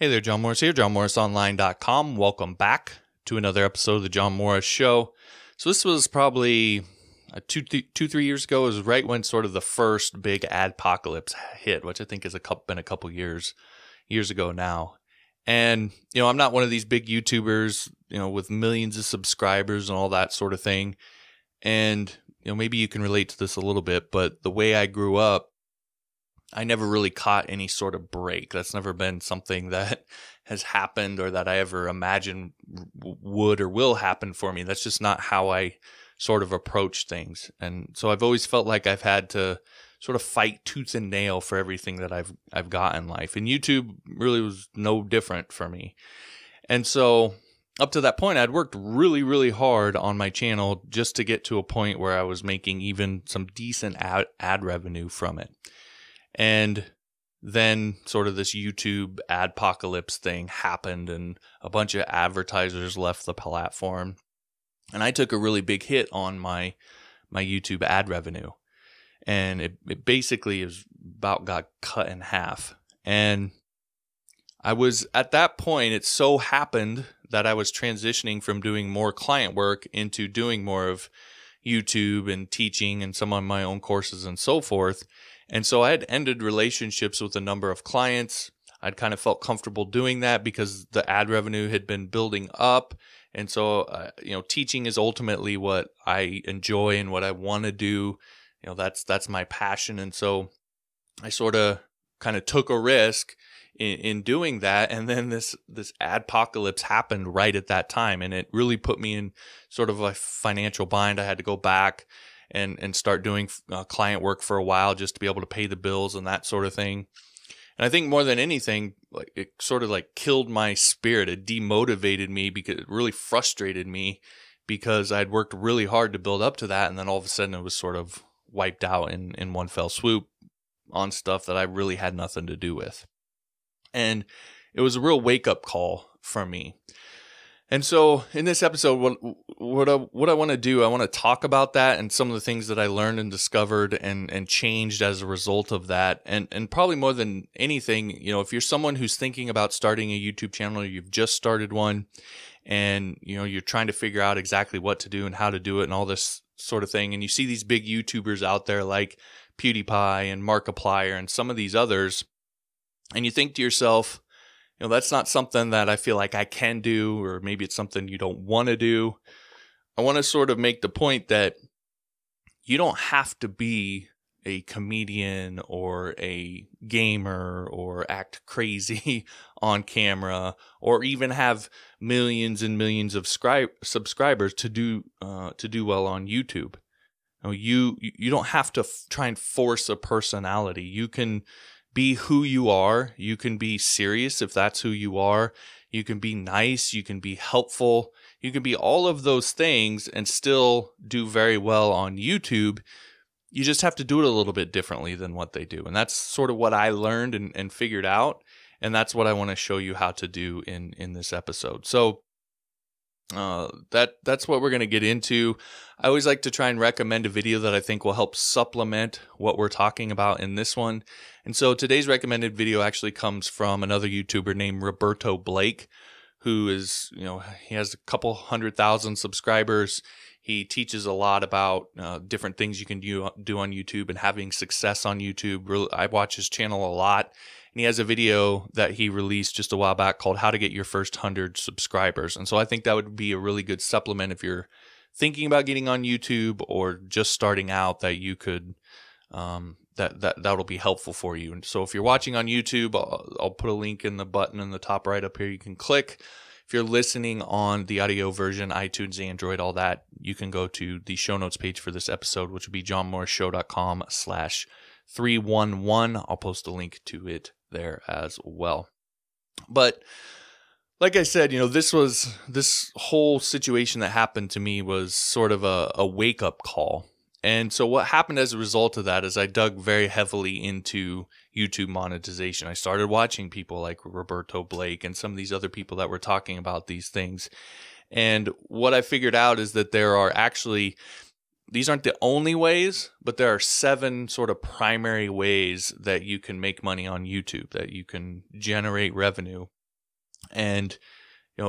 Hey there, John Morris here, johnmorrisonline.com. Welcome back to another episode of the John Morris Show. So this was probably 3 years ago. It was right when sort of the first big adpocalypse hit, which I think has been a couple years ago now. And, I'm not one of these big YouTubers, with millions of subscribers and all that sort of thing. And, maybe you can relate to this a little bit, but the way I grew up, I never really caught any sort of break. That's never been something that has happened or that I ever imagined would or will happen for me. That's just not how I sort of approach things. And so I've always felt like I've had to sort of fight tooth and nail for everything that I've got in life. And YouTube really was no different for me. And so up to that point, I'd worked really, really hard on my channel just to get to a point where I was making even some decent ad revenue from it. And then sort of this YouTube adpocalypse thing happened and a bunch of advertisers left the platform. And I took a really big hit on my YouTube ad revenue. And it basically got cut in half. And I was at that point, it so happened that I was transitioning from doing more client work into doing more of YouTube and teaching and some of my own courses and so forth. And so I had ended relationships with a number of clients. I'd kind of felt comfortable doing that because the ad revenue had been building up. And so, teaching is ultimately what I enjoy and what I want to do. That's my passion. And so I sort of kind of took a risk in doing that. And then this adpocalypse happened right at that time. And it really put me in sort of a financial bind. I had to go back and start doing client work for a while just to be able to pay the bills and that sort of thing. And I think more than anything, it sort of killed my spirit. It demotivated me because it really frustrated me because I'd worked really hard to build up to that. And then all of a sudden it was sort of wiped out in one fell swoop on stuff that I really had nothing to do with. And it was a real wake-up call for me. And so in this episode, what I want to do, I want to talk about that and some of the things that I learned and discovered and changed as a result of that. And probably more than anything, if you're someone who's thinking about starting a YouTube channel or you've just started one and, you're trying to figure out exactly what to do and how to do it and all this sort of thing, and you see these big YouTubers out there like PewDiePie and Markiplier and some of these others, and you think to yourself, that's not something that I feel like I can do, or maybe it's something you don't want to do. I want to sort of make the point that you don't have to be a comedian or a gamer or act crazy on camera or even have millions and millions of subscribers to do well on YouTube. You don't have to try and force a personality. You can be who you are. You can be serious if that's who you are. You can be nice. You can be helpful. You can be all of those things and still do very well on YouTube. You just have to do it a little bit differently than what they do. And that's sort of what I learned and figured out. And that's what I want to show you how to do in this episode. So that's what we're going to get into. I always like to try and recommend a video that I think will help supplement what we're talking about in this one. And so today's recommended video actually comes from another YouTuber named Roberto Blake, who is, he has a couple 100,000 subscribers. He teaches a lot about different things you can do on YouTube and having success on YouTube. I watch his channel a lot. And he has a video that he released just a while back called How to Get Your First 100 Subscribers. And so I think that would be a really good supplement if you're thinking about getting on YouTube or just starting out, that you could, that'll be helpful for you. And so if you're watching on YouTube, I'll put a link in the button in the top right up here. You can click. If you're listening on the audio version, iTunes, Android, all that, you can go to the show notes page for this episode, which would be johnmorrisshow.com/311. I'll post a link to it there as well. But like I said, this whole situation that happened to me was sort of a wake-up call. And so what happened as a result of that is I dug very heavily into YouTube monetization. I started watching people like Roberto Blake and some of these other people that were talking about these things. And what I figured out is that there are actually, these aren't the only ways, but there are 7 sort of primary ways that you can make money on YouTube, that you can generate revenue. And,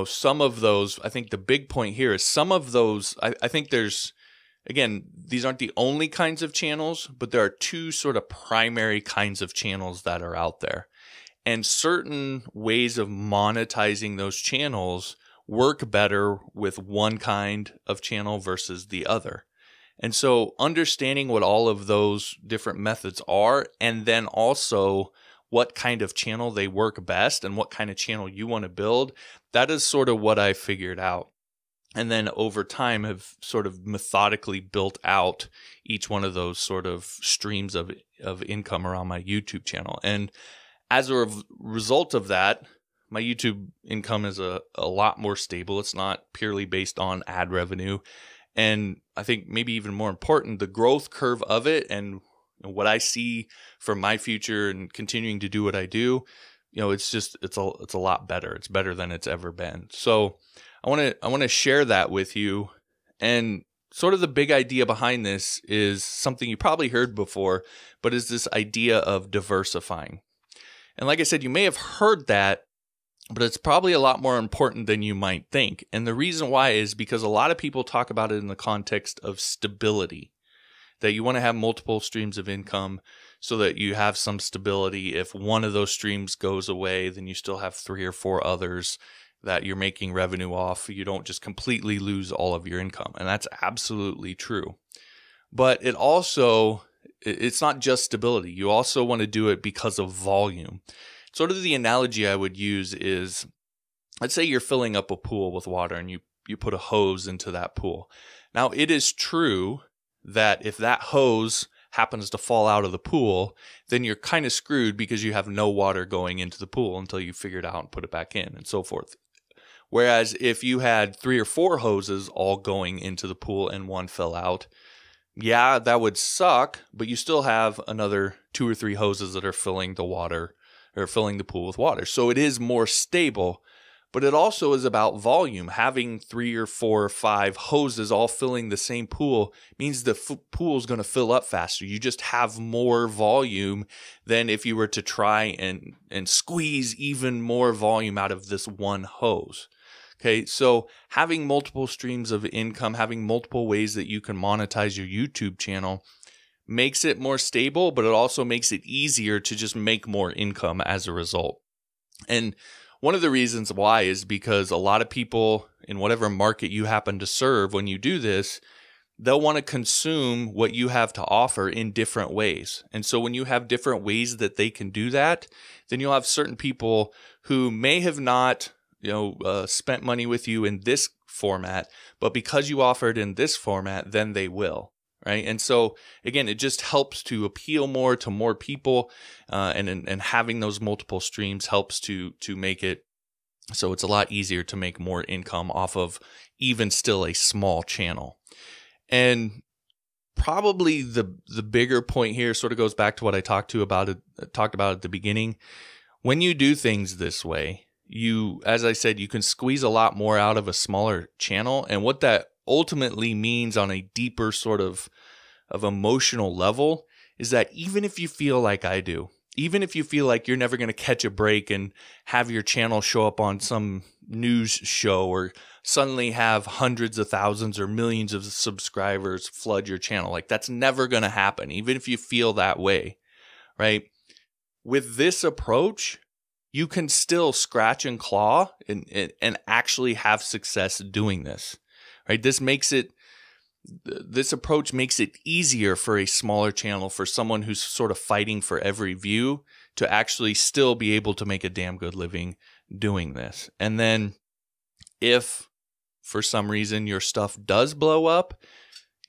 some of those, I think the big point here is some of those, I think there's, again, these aren't the only kinds of channels, but there are two sort of primary kinds of channels that are out there. And certain ways of monetizing those channels work better with one kind of channel versus the other. And so understanding what all of those different methods are, and then also what kind of channel they work best and what kind of channel you want to build, that is sort of what I figured out. And then over time have sort of methodically built out each one of those sort of streams of income around my YouTube channel. And as a result of that, my YouTube income is a lot more stable. It's not purely based on ad revenue. And I think maybe even more important, the growth curve of it and what I see for my future and continuing to do what I do, it's a lot better. It's better than it's ever been. So I want to share that with you. And sort of the big idea behind this is something you probably heard before, but is this idea of diversifying. And like I said, you may have heard that, but it's probably a lot more important than you might think. And the reason why is because a lot of people talk about it in the context of stability, that you want to have multiple streams of income so that you have some stability. If one of those streams goes away, then you still have 3 or 4 others that you're making revenue off. You don't just completely lose all of your income. And that's absolutely true. But it's not just stability. You also want to do it because of volume. Sort of the analogy I would use is, let's say you're filling up a pool with water and you put a hose into that pool. Now, it is true that if that hose happens to fall out of the pool, then you're kind of screwed because you have no water going into the pool until you figure it out and put it back in and so forth. Whereas if you had 3 or 4 hoses all going into the pool and one fell out, yeah, that would suck, but you still have another 2 or 3 hoses that are filling the water or filling the pool with water. So it is more stable, but it also is about volume. Having 3 or 4 or 5 hoses all filling the same pool means the pool is going to fill up faster. You just have more volume than if you were to try and squeeze even more volume out of this one hose. Okay, so having multiple streams of income, having multiple ways that you can monetize your YouTube channel makes it more stable, but it also makes it easier to just make more income as a result. And one of the reasons why is because a lot of people in whatever market you happen to serve, when you do this, they'll want to consume what you have to offer in different ways. And so when you have different ways that they can do that, then you'll have certain people who may have not spent money with you in this format, but because you offer it in this format, then they will, right? And so again, it just helps to appeal more to more people, and having those multiple streams helps to make it so it's a lot easier to make more income off of even still a small channel. And probably the bigger point here sort of goes back to what I talked about at the beginning. When you do things this way, as I said, you can squeeze a lot more out of a smaller channel. And what that ultimately means on a deeper sort of emotional level is that even if you feel like I do, even if you feel like you're never going to catch a break and have your channel show up on some news show or suddenly have hundreds of thousands or millions of subscribers flood your channel, like that's never going to happen, even if you feel that way, right? With this approach, you can still scratch and claw and actually have success doing this, right? This approach makes it easier for a smaller channel, for someone who's sort of fighting for every view, to actually still be able to make a damn good living doing this. And then if for some reason your stuff does blow up,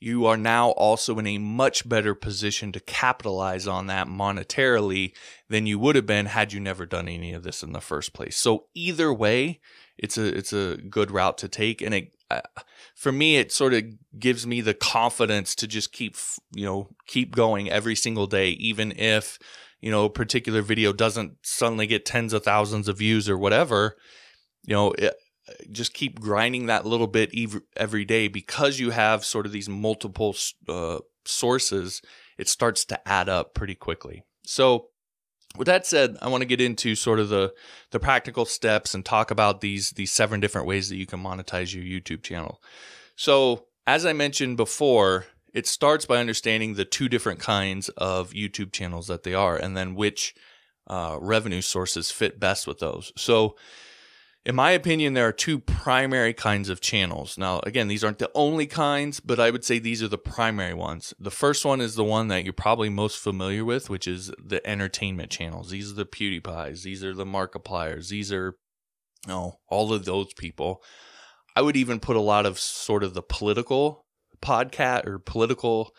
you are now also in a much better position to capitalize on that monetarily than you would have been had you never done any of this in the first place. So either way, it's a good route to take. And for me, it sort of gives me the confidence to just keep going every single day, even if, a particular video doesn't suddenly get tens of thousands of views or whatever, just keep grinding that little bit every day, because you have sort of these multiple sources. It starts to add up pretty quickly. So With that said, I want to get into sort of the practical steps and talk about these 7 different ways that you can monetize your YouTube channel. So as I mentioned before, it starts by understanding the 2 different kinds of YouTube channels that they are, and then which revenue sources fit best with those. So in my opinion, there are 2 primary kinds of channels. Now, again, these aren't the only kinds, but I would say these are the primary ones. The first one is the one that you're probably most familiar with, which is the entertainment channels. These are the PewDiePies. These are the Markipliers. These are, all of those people. I would even put a lot of sort of the political podcast or political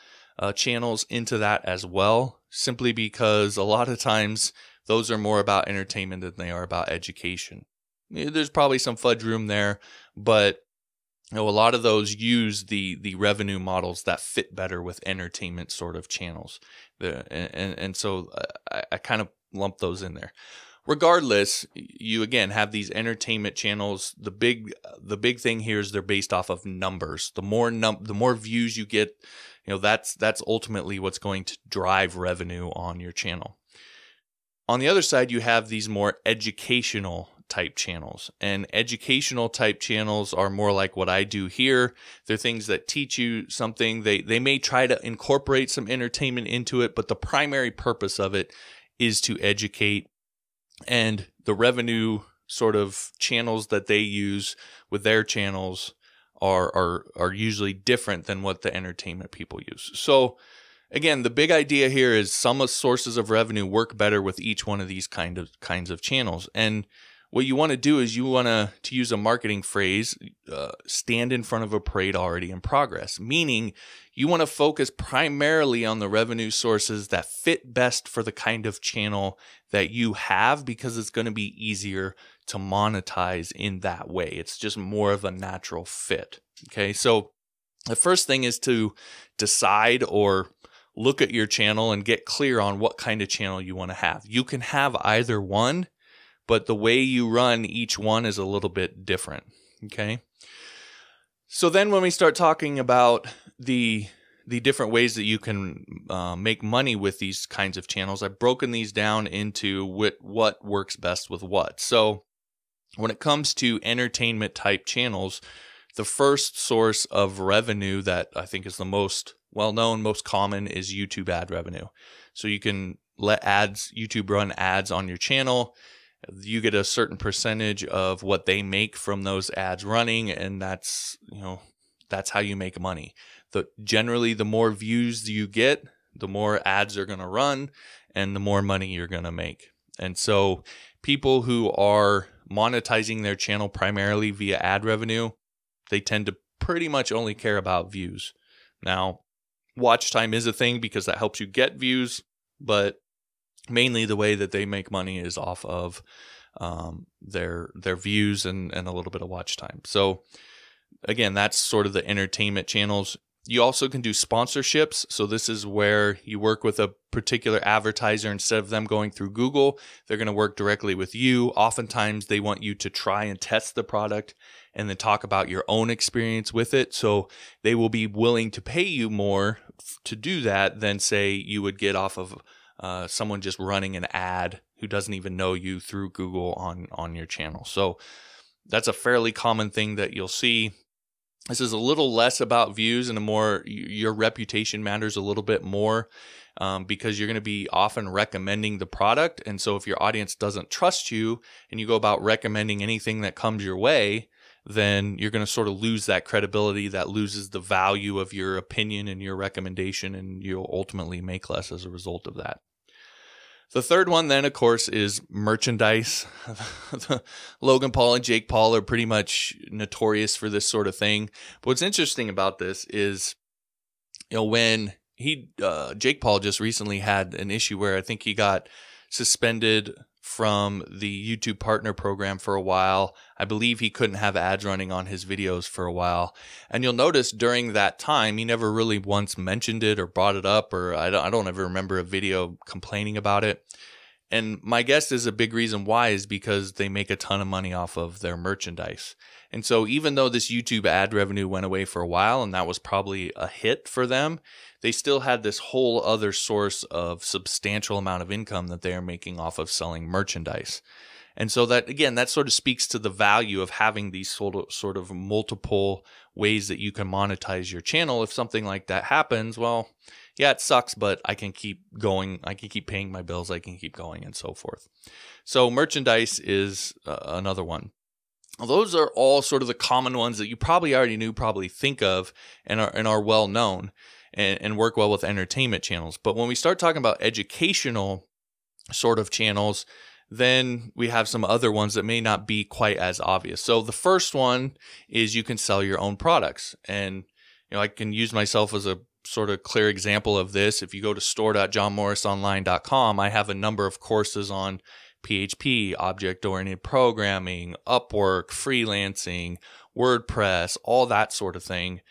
channels into that as well, simply because a lot of times those are more about entertainment than they are about education. There's probably some fudge room there, but a lot of those use the revenue models that fit better with entertainment sort of channels, and so I kind of lump those in there. Regardless, you again have these entertainment channels. The big thing here is they're based off of numbers. The more views you get, that's ultimately what's going to drive revenue on your channel. On the other side, you have these more educational type channels, and educational type channels are more like what I do here. They're things that teach you something. They may try to incorporate some entertainment into it, but the primary purpose of it is to educate, and the revenue sort of channels that they use with their channels are usually different than what the entertainment people use. So again, the big idea here is some sources of revenue work better with each one of these kinds of channels. And what you want to do is you want to use a marketing phrase, stand in front of a parade already in progress, meaning you want to focus primarily on the revenue sources that fit best for the kind of channel that you have, because it's going to be easier to monetize in that way. It's just more of a natural fit. Okay, so the first thing is to decide or look at your channel and get clear on what kind of channel you want to have. You can have either one, but the way you run each one is a little bit different, okay? So then when we start talking about the different ways that you can make money with these kinds of channels, I've broken these down into what works best with what. So when it comes to entertainment type channels, the first source of revenue that I think is the most well-known, most common is YouTube ad revenue. So you can let YouTube run ads on your channel. You get a certain percentage of what they make from those ads running, and that's how you make money. Generally, the more views you get, the more ads are going to run, and the more money you're going to make. And so people who are monetizing their channel primarily via ad revenue, they tend to pretty much only care about views. Now, watch time is a thing because that helps you get views, but mainly the way that they make money is off of their views and a little bit of watch time. So again, that's sort of the entertainment channels. You also can do sponsorships. So this is where you work with a particular advertiser. Instead of them going through Google, they're going to work directly with you. Oftentimes they want you to try and test the product and then talk about your own experience with it. So they will be willing to pay you more to do that than, say, you would get off of someone just running an ad who doesn't even know you through Google on your channel. So that's a fairly common thing that you'll see. This is a little less about views and your reputation matters a little bit more because you're going to be often recommending the product. And so if your audience doesn't trust you and you go about recommending anything that comes your way, then you're going to sort of lose that credibility. That loses the value of your opinion and your recommendation, and you'll ultimately make less as a result of that. The third one then, of course, is merchandise. Logan Paul and Jake Paul are pretty much notorious for this sort of thing. But what's interesting about this is, when Jake Paul just recently had an issue where I think he got suspended from the YouTube partner program for a while. I believe he couldn't have ads running on his videos for a while. And you'll notice during that time, he never really once mentioned it or brought it up, or I don't ever remember a video complaining about it. And my guess is a big reason why is because they make a ton of money off of their merchandise. And so even though this YouTube ad revenue went away for a while, and that was probably a hit for them, they still had this whole other source of substantial amount of income that they are making off of selling merchandise. And so that, again, that sort of speaks to the value of having these sort of multiple ways that you can monetize your channel. If something like that happens, well, yeah, it sucks, but I can keep going. I can keep paying my bills. I can keep going and so forth. So merchandise is another one. Those are all sort of the common ones that you probably already knew, probably think of, and are well known and work well with entertainment channels. But when we start talking about educational sort of channels, then we have some other ones that may not be quite as obvious. So the first one is you can sell your own products. And I can use myself as a sort of clear example of this. If you go to store.johnmorrisonline.com, I have a number of courses on PHP, object-oriented programming, Upwork, freelancing, WordPress, all that sort of thing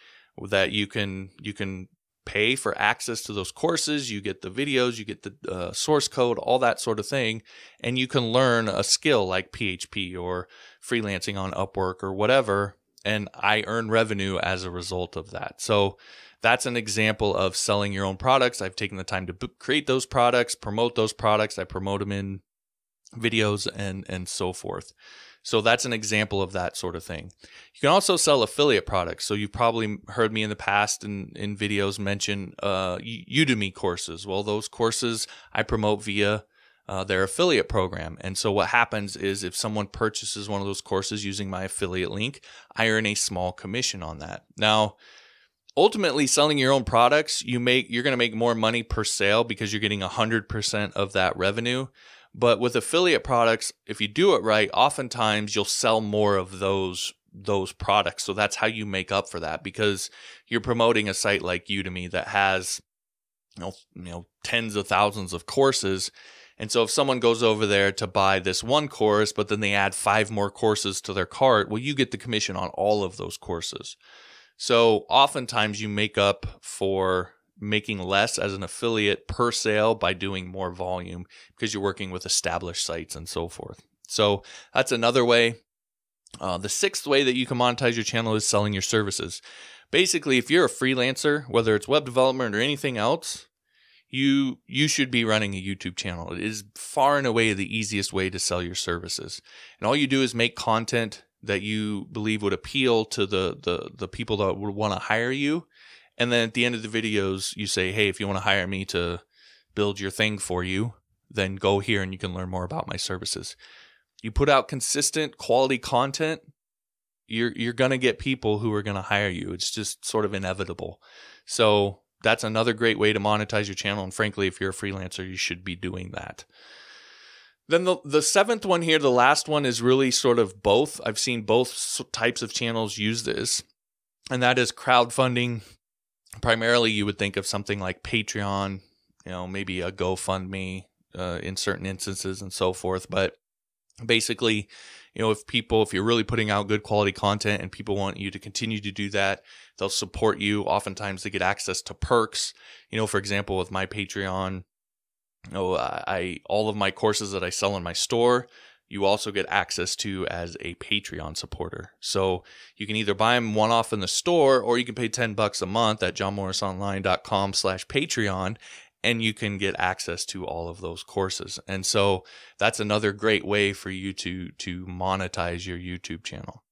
that you can pay for access to those courses. You get the videos, you get the source code, all that sort of thing, and you can learn a skill like PHP or freelancing on Upwork or whatever, and I earn revenue as a result of that. So that's an example of selling your own products. I've taken the time to create those products, promote those products. I promote them in videos and so forth. So that's an example of that sort of thing. You can also sell affiliate products. So you've probably heard me in the past in videos mention Udemy courses. Well, those courses I promote via their affiliate program. And so what happens is if someone purchases one of those courses using my affiliate link, I earn a small commission on that. Now, ultimately, selling your own products, you're going to make more money per sale because you're getting 100% of that revenue. But with affiliate products, if you do it right, oftentimes you'll sell more of those products. So that's how you make up for that, because you're promoting a site like Udemy that has tens of thousands of courses. And so if someone goes over there to buy this one course, but then they add 5 more courses to their cart, well, you get the commission on all of those courses. So oftentimes you make up for making less as an affiliate per sale by doing more volume because you're working with established sites and so forth. So that's another way. The sixth way that you can monetize your channel is selling your services. Basically, if you're a freelancer, whether it's web development or anything else, you should be running a YouTube channel. It is far and away the easiest way to sell your services. And all you do is make content that you believe would appeal to the people that would want to hire you. And then at the end of the videos, you say, hey, if you want to hire me to build your thing for you, then go here and you can learn more about my services. You put out consistent quality content, you're going to get people who are going to hire you. It's just sort of inevitable. So that's another great way to monetize your channel. And frankly, if you're a freelancer, you should be doing that. Then the seventh one here, the last one, is really sort of both. I've seen both types of channels use this, and that is crowdfunding. Primarily, you would think of something like Patreon, maybe a GoFundMe in certain instances and so forth. But basically, if you're really putting out good quality content and people want you to continue to do that, they'll support you. Oftentimes, they get access to perks. For example, with my Patreon, all of my courses that I sell in my store, you also get access to as a Patreon supporter. So you can either buy them one-off in the store, or you can pay $10 a month at johnmorrisonline.com/Patreon, and you can get access to all of those courses. And so that's another great way for you to monetize your YouTube channel.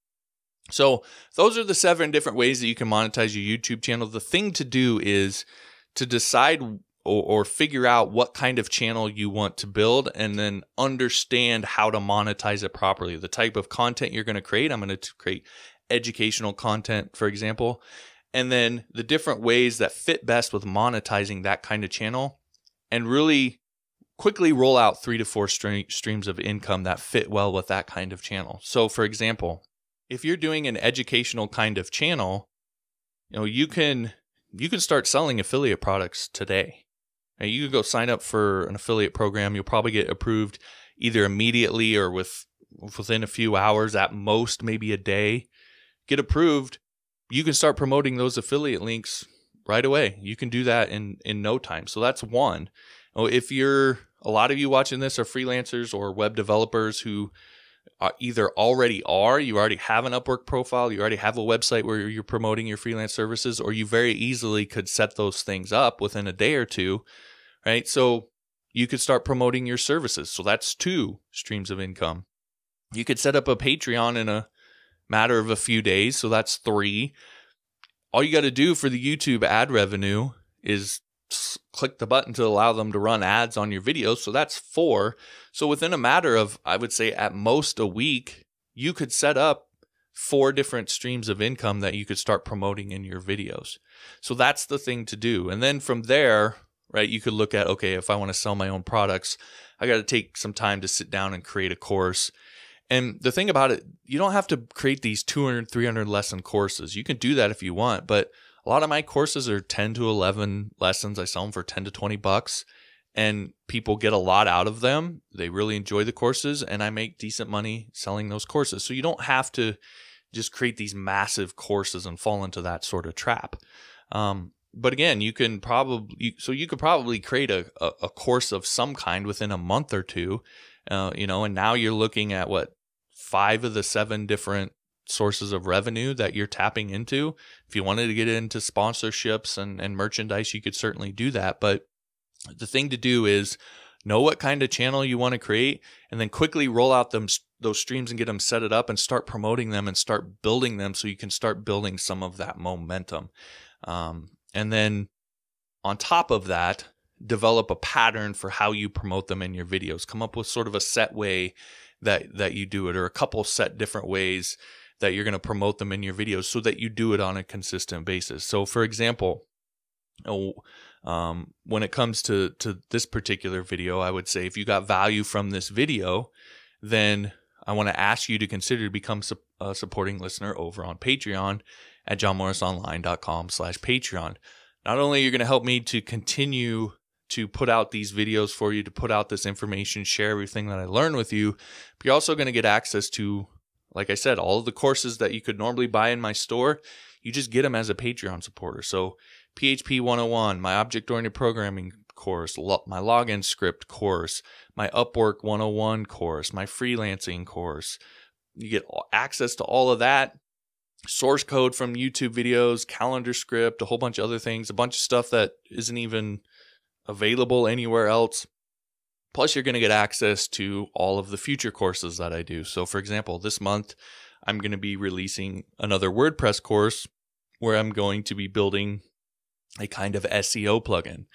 So those are the 7 different ways that you can monetize your YouTube channel. The thing to do is to decide or figure out what kind of channel you want to build, and then understand how to monetize it properly. The type of content you're going to create. I'm going to create educational content, for example, and then the different ways that fit best with monetizing that kind of channel, and really quickly roll out 3 to 4 streams of income that fit well with that kind of channel. So for example, if you're doing an educational kind of channel, you can start selling affiliate products today. Now, you can go sign up for an affiliate program. You'll probably get approved either immediately or within a few hours, at most maybe a day. Get approved. You can start promoting those affiliate links right away. You can do that in no time. So that's one. If a lot of you watching this are freelancers or web developers who either you already have an Upwork profile, you already have a website where you're promoting your freelance services, or you very easily could set those things up within a day or two, right? So you could start promoting your services. So that's 2 streams of income. You could set up a Patreon in a matter of a few days. So that's 3. All you got to do for the YouTube ad revenue is click the button to allow them to run ads on your videos. So that's 4. So within a matter of, I would say at most a week, you could set up 4 different streams of income that you could start promoting in your videos. So that's the thing to do. And then from there, right, you could look at, okay, if I want to sell my own products, I got to take some time to sit down and create a course. And the thing about it, you don't have to create these 200, 300 lesson courses. You can do that if you want, but a lot of my courses are 10 to 11 lessons. I sell them for 10 to 20 bucks, and people get a lot out of them. They really enjoy the courses, and I make decent money selling those courses. So you don't have to just create these massive courses and fall into that sort of trap. But again, you could probably create a course of some kind within a month or 2, and now you're looking at 5 of the 7 different sources of revenue that you're tapping into. If you wanted to get into sponsorships and merchandise, you could certainly do that. But the thing to do is know what kind of channel you want to create, and then quickly roll out those streams and get them set it up and start promoting them and start building them so you can start building some of that momentum. And then on top of that, develop a pattern for how you promote them in your videos. Come up with sort of a set way that you do it, or a couple set different ways that you're going to promote them in your videos so that you do it on a consistent basis. So for example, when it comes to this particular video, I would say if you got value from this video, then I want to ask you to consider to become a supporting listener over on Patreon at johnmorrisonline.com/Patreon. Not only are you going to help me to continue to put out these videos for you, to put out this information, share everything that I learn with you, but you're also going to get access to, like I said, all of the courses that you could normally buy in my store. You just get them as a Patreon supporter. So PHP 101, my object-oriented programming course, my login script course, my Upwork 101 course, my freelancing course. You get access to all of that. Source code from YouTube videos, calendar script, a whole bunch of other things, a bunch of stuff that isn't even available anywhere else. Plus, you're going to get access to all of the future courses that I do. So, for example, this month, I'm going to be releasing another WordPress course where I'm going to be building a kind of SEO plugin.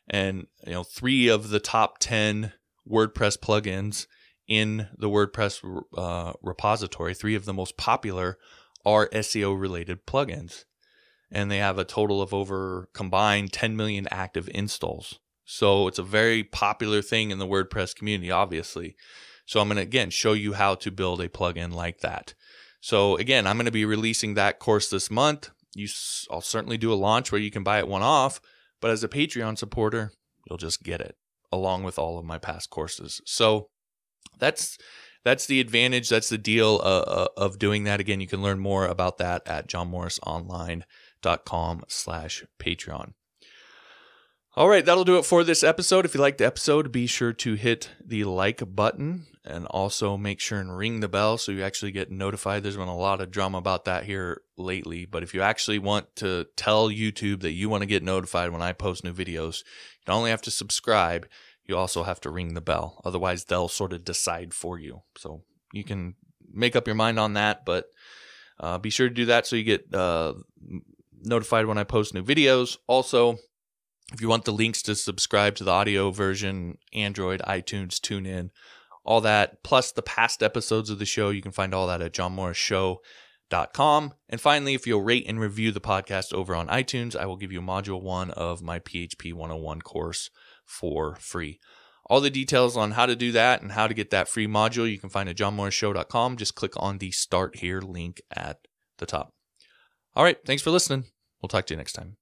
And, 3 of the top 10 WordPress plugins in the WordPress repository, 3 of the most popular, are SEO-related plugins. And they have a total of over combined 10 million active installs. So it's a very popular thing in the WordPress community, obviously. So I'm going to, again, show you how to build a plugin like that. So again, I'm going to be releasing that course this month. I'll certainly do a launch where you can buy it one-off, but as a Patreon supporter, you'll just get it along with all of my past courses. So that's the advantage. That's the deal of doing that. Again, you can learn more about that at johnmorrisonline.com/Patreon. All right, that'll do it for this episode. If you liked the episode, be sure to hit the like button and also make sure and ring the bell so you actually get notified. There's been a lot of drama about that here lately, but if you actually want to tell YouTube that you want to get notified when I post new videos, you don't only have to subscribe, you also have to ring the bell. Otherwise, they'll sort of decide for you. So you can make up your mind on that, but be sure to do that so you get notified when I post new videos. Also, if you want the links to subscribe to the audio version, Android, iTunes, TuneIn, all that, plus the past episodes of the show, you can find all that at johnmorrisshow.com. And finally, if you'll rate and review the podcast over on iTunes, I will give you Module 1 of my PHP 101 course for free. All the details on how to do that and how to get that free module, you can find at johnmorrisshow.com. Just click on the Start Here link at the top. All right, thanks for listening. We'll talk to you next time.